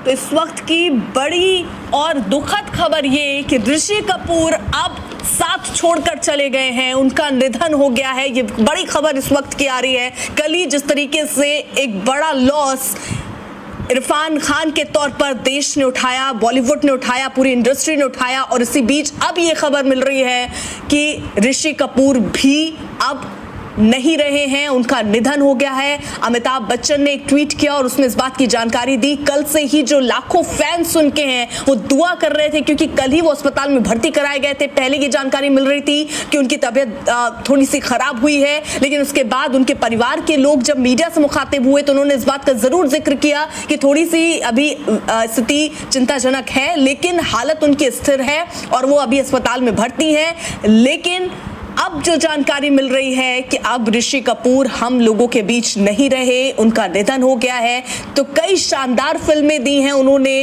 तो इस वक्त की बड़ी और दुखद खबर ये कि ऋषि कपूर अब साथ छोड़कर चले गए हैं, उनका निधन हो गया है। ये बड़ी खबर इस वक्त की आ रही है। कल ही जिस तरीके से एक बड़ा लॉस इरफान खान के तौर पर देश ने उठाया, बॉलीवुड ने उठाया, पूरी इंडस्ट्री ने उठाया, और इसी बीच अब ये खबर मिल रही है कि ऋषि कपूर भी अब नहीं रहे हैं, उनका निधन हो गया है। अमिताभ बच्चन ने एक ट्वीट किया और उसमें इस बात की जानकारी दी। कल से ही जो लाखों फैंस उनके हैं वो दुआ कर रहे थे, क्योंकि कल ही वो अस्पताल में भर्ती कराए गए थे। पहले ये जानकारी मिल रही थी कि उनकी तबीयत थोड़ी सी खराब हुई है, लेकिन उसके बाद उनके परिवार के लोग जब मीडिया से मुखातिब हुए तो उन्होंने इस बात का जरूर जिक्र किया कि थोड़ी सी अभी स्थिति चिंताजनक है, लेकिन हालत उनकी स्थिर है और वो अभी अस्पताल में भर्ती है। लेकिन अब जो जानकारी मिल रही है कि अब ऋषि कपूर हम लोगों के बीच नहीं रहे, उनका निधन हो गया है। तो कई शानदार फिल्में दी हैं उन्होंने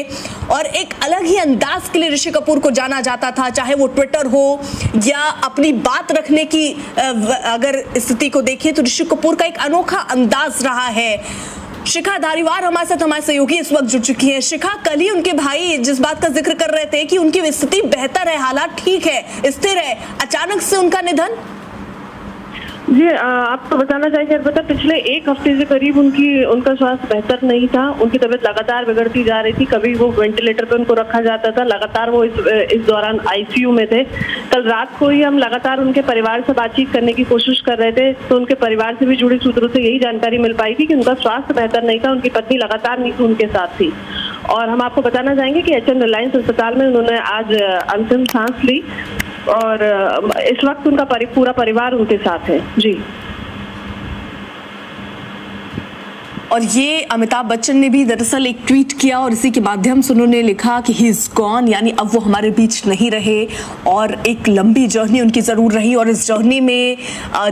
और एक अलग ही अंदाज के लिए ऋषि कपूर को जाना जाता था, चाहे वो ट्विटर हो या अपनी बात रखने की अगर स्थिति को देखिए तो ऋषि कपूर का एक अनोखा अंदाज रहा है। शिखा धारीवाल हमारे साथ हमारे सहयोगी इस वक्त जुड़ चुकी हैं। शिखा, कल ही उनके भाई जिस बात का जिक्र कर रहे थे कि उनकी स्थिति बेहतर है, हालात ठीक है, स्थिर है, अचानक से उनका निधन। जी, आपको बताना चाहेंगे अलबत्ता पिछले एक हफ्ते से करीब उनका स्वास्थ्य बेहतर नहीं था। उनकी तबीयत लगातार बिगड़ती जा रही थी। कभी वो वेंटिलेटर पे उनको रखा जाता था, लगातार वो इस दौरान आईसीयू में थे। कल रात को ही हम लगातार उनके परिवार से बातचीत करने की कोशिश कर रहे थे, तो उनके परिवार से भी जुड़े सूत्रों से यही जानकारी मिल पाई थी कि उनका स्वास्थ्य बेहतर नहीं था। उनकी पत्नी लगातार नीतू उनके साथ थी। और हम आपको बताना चाहेंगे कि एचएन रिलायंस अस्पताल में उन्होंने आज अंतिम सांस ली और इस वक्त उनका पूरा परिवार उनके साथ है। जी। और ये अमिताभ बच्चन ने भी दरअसल एक ट्वीट किया और इसी के माध्यम से उन्होंने लिखा कि ही इज गॉन, यानी अब वो हमारे बीच नहीं रहे। और एक लंबी जर्नी उनकी ज़रूर रही और इस जर्नी में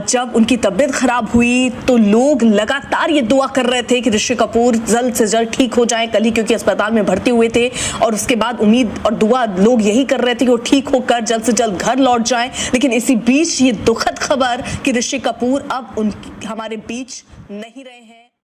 जब उनकी तबीयत खराब हुई तो लोग लगातार ये दुआ कर रहे थे कि ऋषि कपूर जल्द से जल्द ठीक हो जाएं, कल ही क्योंकि अस्पताल में भर्ती हुए थे। और उसके बाद उम्मीद और दुआ लोग यही कर रहे थे कि वो ठीक होकर जल्द से जल्द घर लौट जाएं। लेकिन इसी बीच ये दुखद खबर कि ऋषि कपूर अब हमारे बीच नहीं रहे हैं।